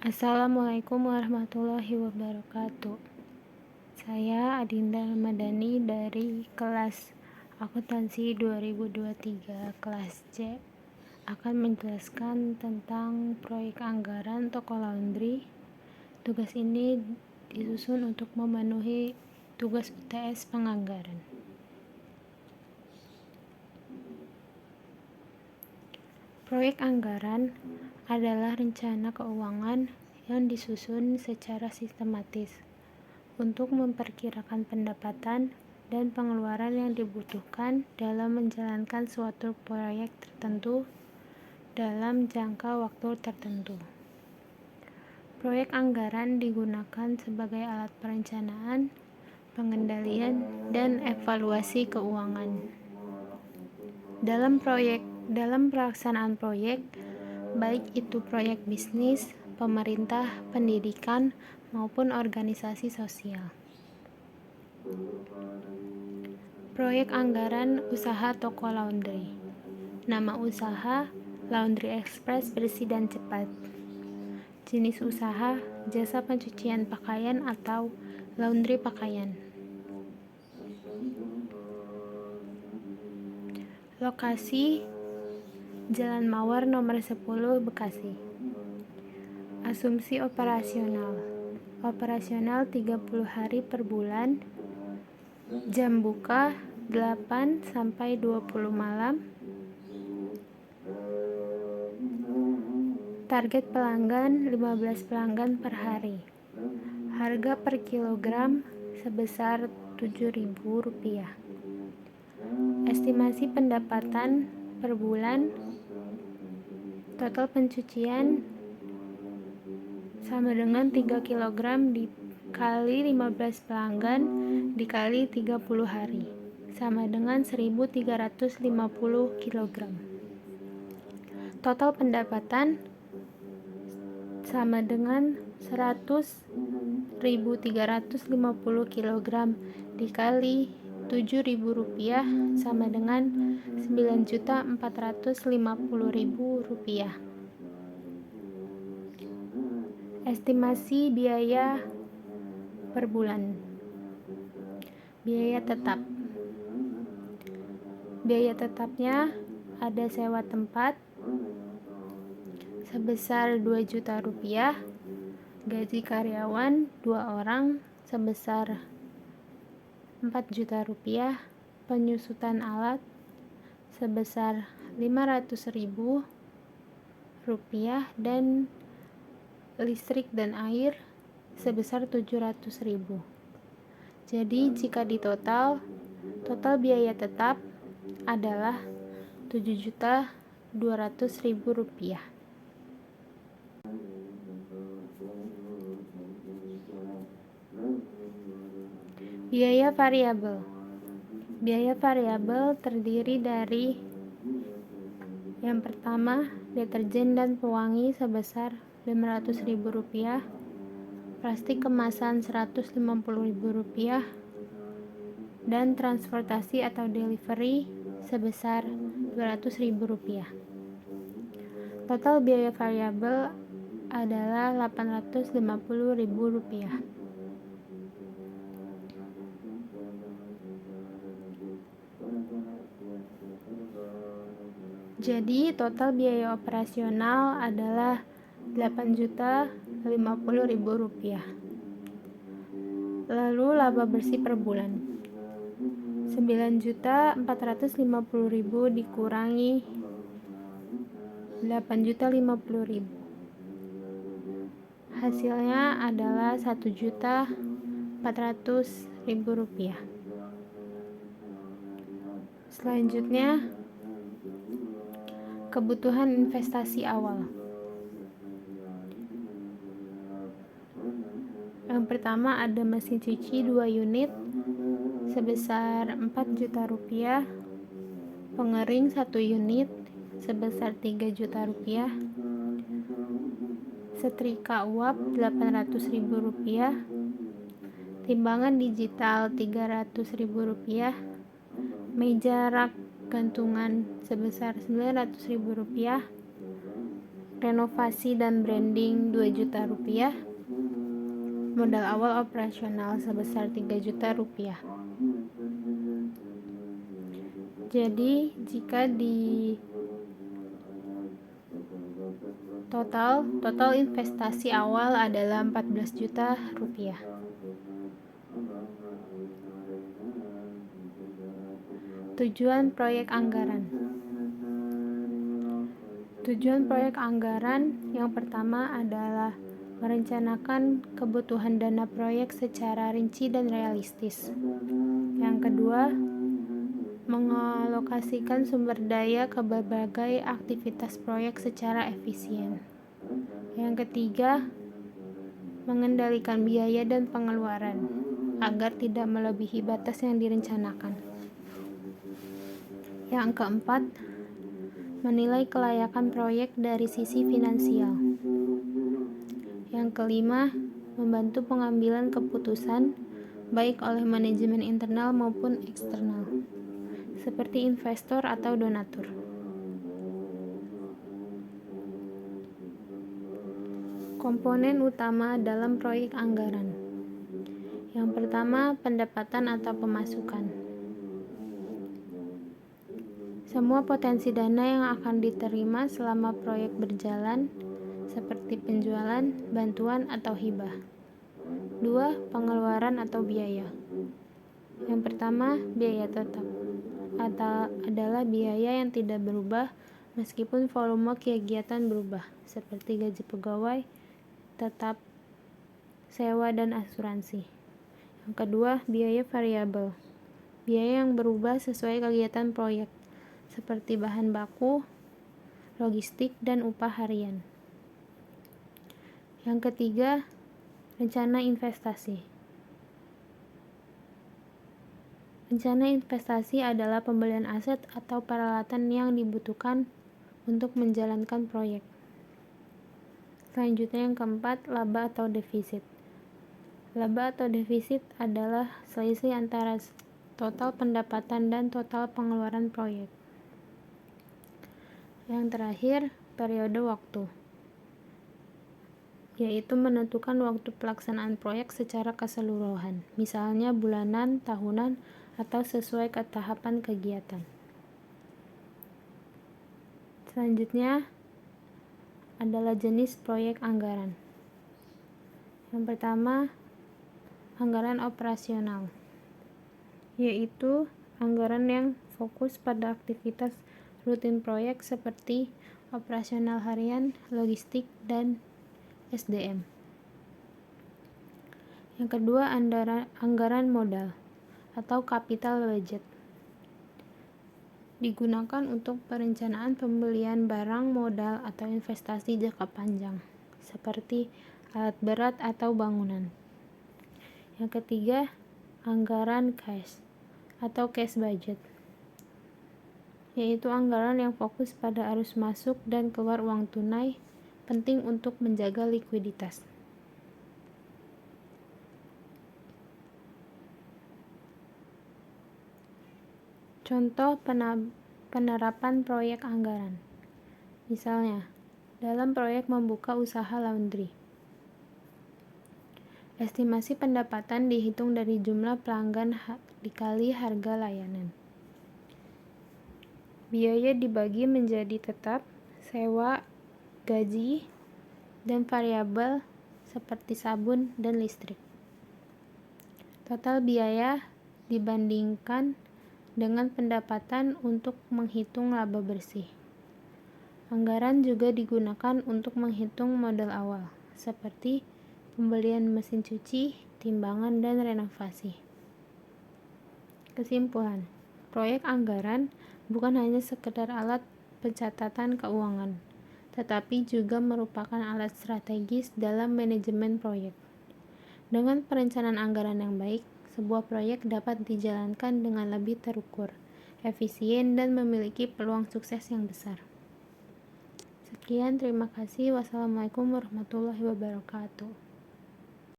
Assalamualaikum warahmatullahi wabarakatuh. Saya Adinda Ramadhani dari kelas Akuntansi 2023 kelas C akan menjelaskan tentang proyek anggaran toko laundry. Tugas ini disusun untuk memenuhi tugas UTS penganggaran. Proyek anggaran adalah rencana keuangan yang disusun secara sistematis untuk memperkirakan pendapatan dan pengeluaran yang dibutuhkan dalam menjalankan suatu proyek tertentu dalam jangka waktu tertentu. Proyek anggaran digunakan sebagai alat perencanaan, pengendalian, dan evaluasi keuangan. Dalam pelaksanaan proyek, baik itu proyek bisnis, pemerintah, pendidikan, maupun organisasi sosial. Proyek anggaran usaha toko laundry. Nama usaha, Laundry Express Bersih dan Cepat. Jenis usaha, jasa pencucian pakaian atau laundry pakaian. Lokasi, Jalan Mawar nomor 10 Bekasi. Asumsi operasional 30 hari per bulan. Jam buka 8 sampai 20 malam. Target pelanggan 15 pelanggan per hari. Harga per kilogram sebesar Rp7.000. Estimasi pendapatan per bulan. Total pencucian sama dengan 3 kg dikali 15 pelanggan dikali 30 hari sama dengan 1.350 kg. Total pendapatan sama dengan 100.350 kg dikali Rp7.000 sama dengan Rp9.450.000. Estimasi biaya per bulan. Biaya tetap. Biaya tetapnya ada sewa tempat sebesar Rp2 juta, gaji karyawan 2 orang sebesar Rp4 juta, penyusutan alat sebesar Rp500.000, dan listrik dan air sebesar Rp700.000. Jadi jika total biaya tetap adalah Rp7.200.000. Biaya variabel. Biaya variabel terdiri dari yang pertama, deterjen dan pewangi sebesar Rp500.000, plastik kemasan Rp150.000, dan transportasi atau delivery sebesar Rp200.000. Total biaya variabel adalah Rp850.000. Jadi total biaya operasional adalah Rp8.050.000. Lalu laba bersih per bulan. Rp9.450.000 dikurangi Rp8.050.000. Hasilnya adalah Rp1.400.000. Selanjutnya, kebutuhan investasi awal. Yang pertama ada mesin cuci 2 unit sebesar Rp4 juta, pengering 1 unit sebesar Rp3 juta, setrika uap Rp800.000, timbangan digital Rp300.000, meja rak gantungan sebesar Rp900.000, renovasi dan branding 2 juta rupiah. Modal awal operasional sebesar 3 juta rupiah. Jadi jika di total investasi awal adalah 14 juta rupiah. Tujuan proyek anggaran. Tujuan proyek anggaran yang pertama adalah merencanakan kebutuhan dana proyek secara rinci dan realistis. Yang kedua, mengalokasikan sumber daya ke berbagai aktivitas proyek secara efisien. Yang ketiga, mengendalikan biaya dan pengeluaran agar tidak melebihi batas yang direncanakan. Yang keempat, menilai kelayakan proyek dari sisi finansial. Yang kelima, membantu pengambilan keputusan baik oleh manajemen internal maupun eksternal, seperti investor atau donatur. Komponen utama dalam proyek anggaran. Yang pertama, pendapatan atau pemasukan. Semua potensi dana yang akan diterima selama proyek berjalan, seperti penjualan, bantuan, atau hibah. 2. Pengeluaran atau biaya. Yang pertama, biaya tetap adalah biaya yang tidak berubah meskipun volume kegiatan berubah, seperti gaji pegawai tetap, sewa, dan asuransi. Yang kedua, biaya variabel. Biaya yang berubah sesuai kegiatan proyek, seperti bahan baku, logistik, dan upah harian. Yang ketiga, rencana investasi. Rencana investasi adalah pembelian aset atau peralatan yang dibutuhkan untuk menjalankan proyek. Selanjutnya yang keempat, laba atau defisit. Laba atau defisit adalah selisih antara total pendapatan dan total pengeluaran proyek. Yang terakhir, periode waktu, yaitu menentukan waktu pelaksanaan proyek secara keseluruhan, misalnya bulanan, tahunan, atau sesuai ketahapan kegiatan. Selanjutnya adalah jenis proyek anggaran. Yang pertama, anggaran operasional, yaitu anggaran yang fokus pada aktivitas rutin proyek seperti operasional harian, logistik, dan SDM. Yang kedua, anggaran modal atau capital budget. Digunakan untuk perencanaan pembelian barang modal atau investasi jangka panjang, seperti alat berat atau bangunan. Yang ketiga, anggaran cash atau cash budget, yaitu anggaran yang fokus pada arus masuk dan keluar uang tunai, penting untuk menjaga likuiditas. Contoh penerapan proyek anggaran. Misalnya, dalam proyek membuka usaha laundry. Estimasi pendapatan dihitung dari jumlah pelanggan dikali harga layanan. Biaya dibagi menjadi tetap, sewa, gaji, dan variabel seperti sabun dan listrik. Total biaya dibandingkan dengan pendapatan untuk menghitung laba bersih. Anggaran juga digunakan untuk menghitung modal awal, seperti pembelian mesin cuci, timbangan, dan renovasi. Kesimpulan, proyek anggaran bukan hanya sekedar alat pencatatan keuangan, tetapi juga merupakan alat strategis dalam manajemen proyek. Dengan perencanaan anggaran yang baik, sebuah proyek dapat dijalankan dengan lebih terukur, efisien, dan memiliki peluang sukses yang besar. Sekian, terima kasih. Wassalamualaikum warahmatullahi wabarakatuh.